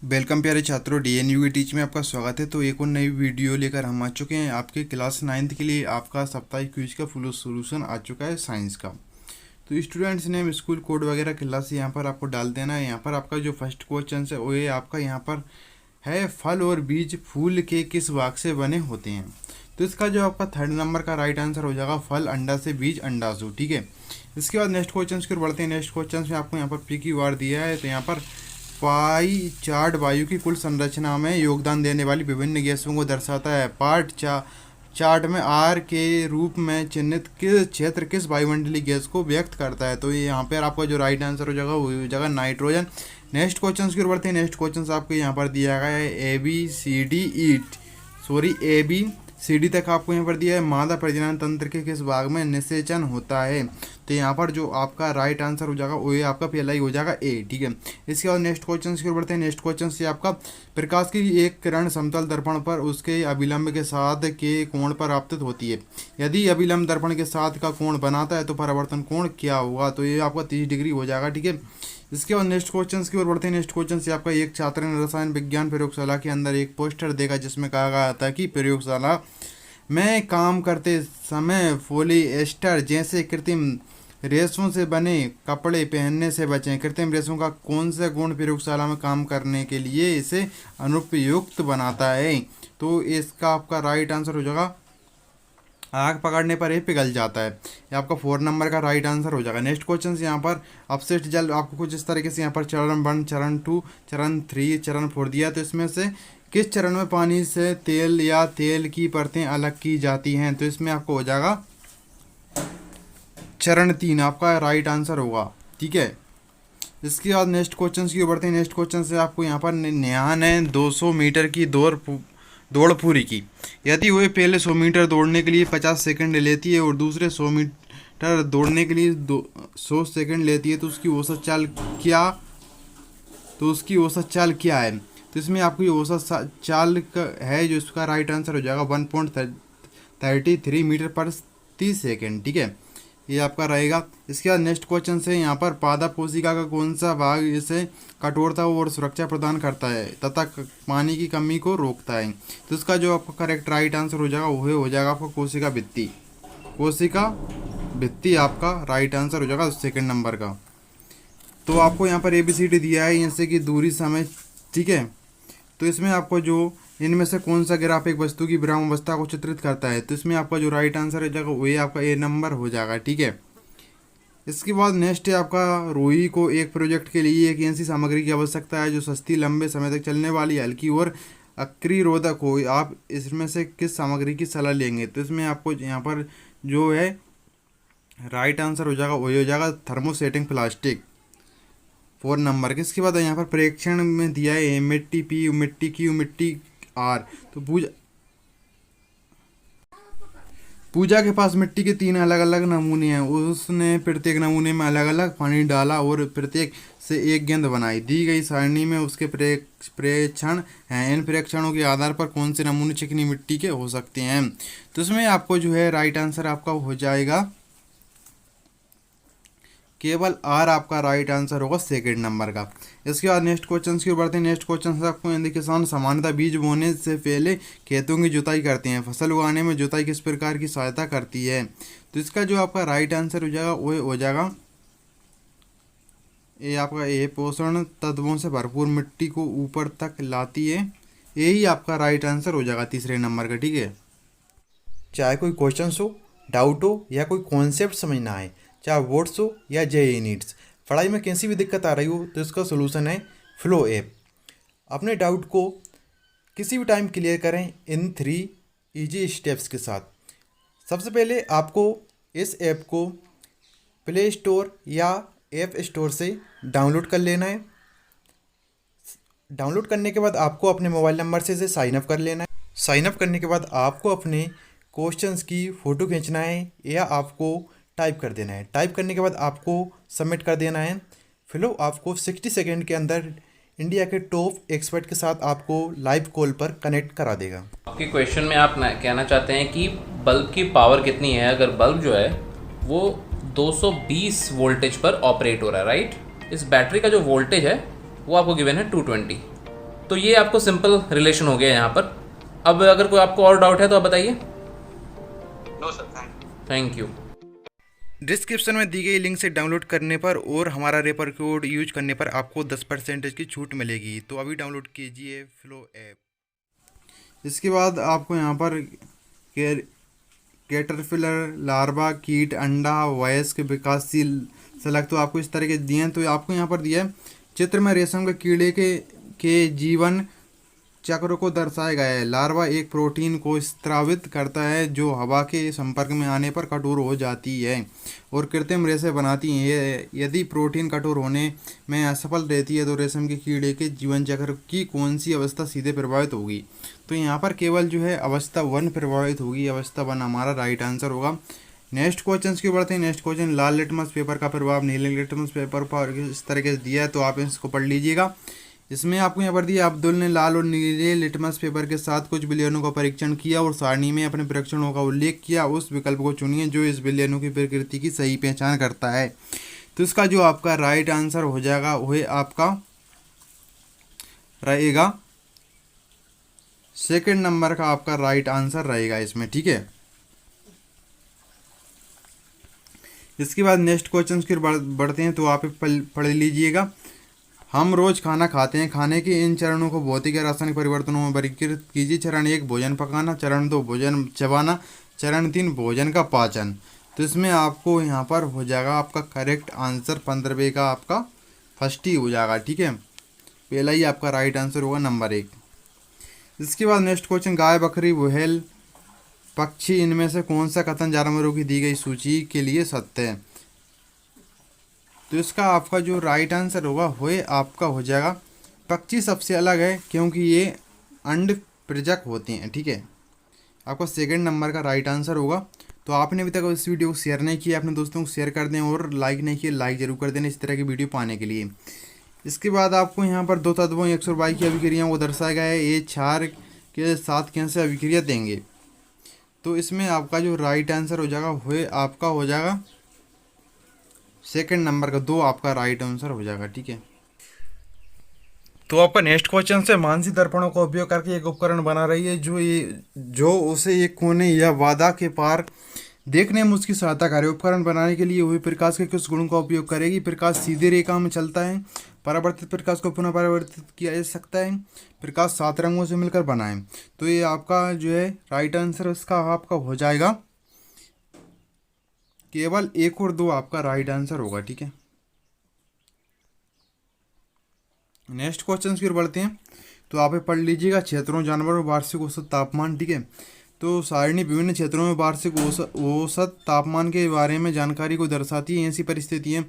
Welcome प्यारे छात्रों, डीएनयू की टीच में आपका स्वागत है। तो एक और नई वीडियो लेकर हम आ चुके हैं आपके क्लास 9th के लिए। आपका साप्ताहिक क्विज का फुल सोल्यूशन आ चुका है साइंस का। तो स्टूडेंट्स ने स्कूल कोड वगैरह क्लास यहाँ पर आपको डाल देना है। यहाँ पर आपका जो फर्स्ट क्वेश्चन है वो ये आपका यहाँ पर है, फल और बीज फूल के किस भाग से बने होते हैं। तो इसका जो आपका 3rd नंबर का राइट आंसर हो जाएगा फल अंडा से, बीज अंडाशु। ठीक है, इसके बाद नेक्स्ट क्वेश्चन की ओर बढ़ते हैं। नेक्स्ट क्वेश्चन में आपको यहाँ पर पी की वार दिया है। तो यहाँ पर पाई चार्ट वायु की कुल संरचना में योगदान देने वाली विभिन्न गैसों को दर्शाता है। चार्ट में आर के रूप में चिन्हित किस क्षेत्र किस वायुमंडलीय गैस को व्यक्त करता है। तो ये यहाँ पर आपका जो राइट आंसर हो जाएगा वो हो जाएगा नाइट्रोजन। नेक्स्ट क्वेश्चन की ओर बढ़ते हैं। नेक्स्ट क्वेश्चन आपको यहाँ पर दिया गया है ए बी सी डी तक आपको यहाँ पर दिया है। मादा प्रजनन तंत्र के किस भाग में निषेचन होता है। तो यहाँ पर जो आपका राइट आंसर हो जाएगा वो आपका पहला ही हो जाएगा ए। ठीक है, इसके बाद नेक्स्ट क्वेश्चन की ओर बढ़ते हैं। नेक्स्ट क्वेश्चन से आपका प्रकाश की एक किरण समतल दर्पण पर उसके अभिलंब के साथ के कोण पर आपतित होती है। यदि अभिलंब दर्पण के साथ का कोण बनाता है तो परावर्तन कोण क्या होगा। तो ये आपका 30 डिग्री हो जाएगा। ठीक है, इसके बाद नेक्स्ट क्वेश्चन की ओर बढ़ते हैं। नेक्स्ट क्वेश्चन से आपका एक छात्र ने रसायन विज्ञान प्रयोगशाला के अंदर एक पोस्टर देखा जिसमें कहा गया था कि प्रयोगशाला में काम करते समय पॉलिएस्टर जैसे कृत्रिम रेशों से बने कपड़े पहनने से बचें। कृत्रिम रेशों का कौन सा गुण प्रयोगशाला में काम करने के लिए इसे अनुपयुक्त बनाता है। तो इसका आपका राइट आंसर हो जाएगा आग पकड़ने पर ये पिघल जाता है। ये आपका 4 नंबर का राइट आंसर हो जाएगा। नेक्स्ट क्वेश्चन यहाँ पर अपशिष्ट जल आपको कुछ इस तरीके से यहाँ पर चरण 1, चरण 2, चरण 3, चरण 4 दिया। तो इसमें से किस चरण में पानी से तेल या तेल की परतें अलग की जाती हैं। तो इसमें आपको हो जाएगा चरण 3 आपका राइट आंसर होगा। ठीक है, इसके बाद नेक्स्ट क्वेश्चन की ओर बढ़ते हैं। नेक्स्ट क्वेश्चन से आपको यहाँ पर नेहा ने 200 मीटर की दौड़ पूरी की। यदि वह पहले 100 मीटर दौड़ने के लिए 50 सेकंड लेती है और दूसरे 100 मीटर दौड़ने के लिए 100 सेकंड लेती है तो उसकी औसत चाल क्या है। तो इसमें आपकी औसत चाल है जो इसका राइट आंसर हो जाएगा 1.33 मीटर पर 30 सेकेंड। ठीक है, ये आपका रहेगा। इसके बाद नेक्स्ट क्वेश्चन से यहाँ पर पादप कोशिका का कौन सा भाग इसे कठोरता और सुरक्षा प्रदान करता है तथा पानी की कमी को रोकता है। तो इसका जो आपका करेक्ट राइट आंसर हो जाएगा वो हो जाएगा आपका कोशिका भित्ति आपका राइट आंसर हो जाएगा 2nd नंबर का। तो आपको यहाँ पर ABCD दिया है जैसे कि दूरी, समय। ठीक है, तो इसमें आपको जो इनमें से कौन सा ग्राफ एक वस्तु की विरामावस्था को चित्रित करता है। तो इसमें आपका जो राइट आंसर हो जाएगा वही आपका A नंबर हो जाएगा। ठीक है, इसके बाद नेक्स्ट है आपका रोही को एक प्रोजेक्ट के लिए एक ऐसी सामग्री की आवश्यकता है जो सस्ती, लंबे समय तक चलने वाली, हल्की और अक्रिरोधक हो। आप इसमें से किस सामग्री की सलाह लेंगे। तो इसमें आपको यहाँ पर जो है राइट आंसर हो जाएगा वही हो जाएगा थर्मोसेटिंग प्लास्टिक 4 नंबर के। इसके बाद यहाँ पर प्रेक्षण में दिया है मिट्टी P, मिट्टी Q, मिट्टी R। तो पूजा के पास मिट्टी के 3 अलग अलग नमूने हैं। उसने प्रत्येक नमूने में अलग अलग पानी डाला और प्रत्येक से एक गेंद बनाई। दी गई सारणी में उसके प्रेक्षण हैं। इन प्रेक्षणों के आधार पर कौन से नमूने चिकनी मिट्टी के हो सकते हैं। तो इसमें आपको जो है राइट आंसर आपका हो जाएगा केवल R आपका राइट आंसर होगा 2nd नंबर का। इसके बाद नेक्स्ट क्वेश्चन की ओर बढ़ते हैं। नेक्स्ट क्वेश्चन से आपको यदि किसान सामान्यतः बीज बोने से पहले खेतों की जुताई करते हैं, फसल उगाने में जुताई किस प्रकार की सहायता करती है। तो इसका जो आपका राइट आंसर हो जाएगा वो हो जाएगा ये आपका A, पोषण तत्वों से भरपूर मिट्टी को ऊपर तक लाती है। यही आपका राइट आंसर हो जाएगा 3रे नंबर का। ठीक है, चाहे कोई क्वेश्चन हो, डाउट हो या कोई कॉन्सेप्ट समझना है, चाहे बोर्ड्स हो या JEE नीट्स, पढ़ाई में कैसी भी दिक्कत आ रही हो तो इसका सोल्यूशन है फ्लो ऐप। अपने डाउट को किसी भी टाइम क्लियर करें इन 3 इजी स्टेप्स के साथ। सबसे पहले आपको इस ऐप को प्ले स्टोर या ऐप स्टोर से डाउनलोड कर लेना है। डाउनलोड करने के बाद आपको अपने मोबाइल नंबर से इसे साइन अप कर लेना है। साइन अप करने के बाद आपको अपने क्वेश्चंस की फ़ोटो खींचना है या आपको टाइप कर देना है। टाइप करने के बाद आपको सबमिट कर देना है। फिर आपको 60 सेकेंड के अंदर इंडिया के टॉप एक्सपर्ट के साथ आपको लाइव कॉल पर कनेक्ट करा देगा। आपके क्वेश्चन में आप कहना चाहते हैं कि बल्ब की पावर कितनी है। अगर बल्ब जो है वो 220 वोल्टेज पर ऑपरेट हो रहा है, राइट। इस बैटरी का जो वोल्टेज है वो आपको गिवन है 220। तो ये आपको सिंपल रिलेशन हो गया यहाँ पर। अब अगर कोई आपको और डाउट है तो आप बताइए। No sir, thank you. Description में दी गई लिंक से डाउनलोड करने पर और हमारा रेफर कोड यूज करने पर आपको 10% की छूट मिलेगी। तो अभी डाउनलोड कीजिए फ्लो ऐप। इसके बाद आपको यहाँ पर कैटरपिलर, लार्वा, कीट, अंडा, वयस्क, विकासशील सलग तो आपको इस तरह के दिए हैं। तो आपको यहाँ पर दिया है चित्र में रेशम के कीड़े के जीवन चक्र को दर्शाया गया है। लार्वा एक प्रोटीन को स्रावित करता है जो हवा के संपर्क में आने पर कठोर हो जाती है और कृत्रिम रेशे बनाती है। यदि प्रोटीन कठोर होने में असफल रहती है तो रेशम के कीड़े के जीवन चक्र की कौन सी अवस्था सीधे प्रभावित होगी? तो यहाँ पर केवल जो है अवस्था 1 प्रभावित होगी। अवस्था 1 हमारा राइट आंसर होगा। नेक्स्ट क्वेश्चन की बढ़ते हैं। नेक्स्ट क्वेश्चन, लाल लिटमस पेपर का प्रभाव नीले लिटमस पेपर पर इस तरीके से दिया है, तो आप इसको पढ़ लीजिएगा। इसमें आपको यहाँ पर दिया, अब्दुल ने लाल और नीले लिटमस पेपर के साथ कुछ विलयनों का परीक्षण किया और सारणी में अपने परीक्षणों का उल्लेख किया। उस विकल्प को चुनिए जो इस विलयनों की प्रकृति की सही पहचान करता है। तो इसका जो आपका राइट आंसर हो जाएगा वह आपका रहेगा सेकंड नंबर का आपका राइट आंसर रहेगा इसमें, ठीक है। इसके बाद नेक्स्ट क्वेश्चन की बढ़ते हैं, तो आप पढ़ लीजिएगा। हम रोज खाना खाते हैं। खाने के इन चरणों को भौतिक या रासायनिक परिवर्तनों में वर्गीकृत कीजिए। चरण 1 भोजन पकाना, चरण 2 भोजन चबाना, चरण 3 भोजन का पाचन। तो इसमें आपको यहाँ पर हो जाएगा आपका करेक्ट आंसर 15वें का आपका फर्स्ट ही हो जाएगा, ठीक है। पहला ही आपका राइट आंसर होगा नंबर 1। इसके बाद नेक्स्ट क्वेश्चन, गाय, बकरी, व्हेल, पक्षी, इनमें से कौन सा कथन जानवरों की दी गई सूची के लिए सत्य है? तो इसका आपका जो राइट आंसर होगा वह आपका हो जाएगा पक्षी सबसे अलग है क्योंकि ये अंड प्रजक होते हैं, ठीक है। आपका सेकंड नंबर का राइट आंसर होगा। तो आपने अभी तक इस वीडियो को शेयर नहीं किया, अपने दोस्तों को शेयर कर दें और लाइक नहीं किया लाइक जरूर कर देना इस तरह की वीडियो पाने के लिए। इसके बाद आपको यहाँ पर 2 तत्वों 122 की अभिक्रिया को दर्शाया गया है। ये क्षार के साथ कैसे अभिक्रिया देंगे? तो इसमें आपका जो राइट आंसर हो जाएगा वह आपका हो जाएगा सेकंड नंबर का 2 आपका राइट आंसर हो जाएगा, ठीक है। तो आपका नेक्स्ट क्वेश्चन से, मानसी दर्पणों का उपयोग करके एक उपकरण बना रही है जो उसे एक कोने या बाधा के पार देखने में उसकी सहायता करे। उपकरण बनाने के लिए वही प्रकाश के किस गुण का उपयोग करेगी? प्रकाश सीधी रेखा में चलता है, परावर्तित प्रकाश को पुनः परावर्तित किया जा सकता है, प्रकाश 7 रंगों से मिलकर बना है। तो ये आपका जो है राइट आंसर इसका आपका हो जाएगा केवल 1 और 2 आपका राइट आंसर होगा, ठीक है। नेक्स्ट क्वेश्चन की ओर बढ़ते हैं, तो आप पढ़ लीजिएगा। क्षेत्रों, जानवरों, वार्षिक औसत तापमान, ठीक है। तो सारणी विभिन्न क्षेत्रों में वार्षिक औसत तापमान के बारे में जानकारी को दर्शाती है। ऐसी परिस्थितियों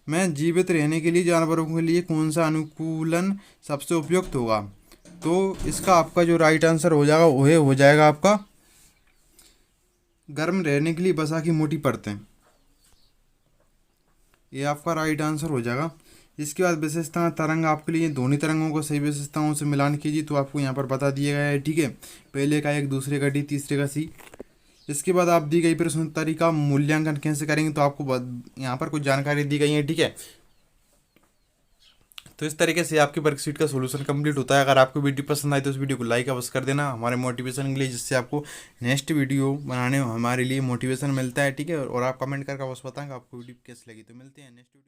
में जीवित रहने के लिए जानवरों के लिए कौन सा अनुकूलन सबसे उपयुक्त होगा? तो इसका आपका जो राइट आंसर हो जाएगा वह हो जाएगा आपका गर्म रहने के लिए वसा की मोटी परतें। ये आपका राइट आंसर हो जाएगा। इसके बाद विशेषता तरंग, आपके लिए ध्वनि तरंगों को सही विशेषताओं से मिलान कीजिए। तो आपको यहाँ पर बता दिया गया है, ठीक है। पहले का 1, दूसरे का D, तीसरे का C। इसके बाद आप दी गई प्रश्नोत्तरी का मूल्यांकन कैसे करेंगे? तो आपको यहाँ पर कुछ जानकारी दी गई है, ठीक है। तो इस तरीके से आपकी वर्कशीट का सोल्यूशन कंप्लीट होता है। अगर आपको वीडियो पसंद आए तो इस वीडियो को लाइक अवश्य कर देना हमारे मोटिवेशन के लिए, जिससे आपको नेक्स्ट वीडियो बनाने में हमारे लिए मोटिवेशन मिलता है, ठीक है। और आप कमेंट करके अवश्य बताएंगे आपको वीडियो कैसी लगी। तो मिलते हैं नेक्स्ट वीडियो।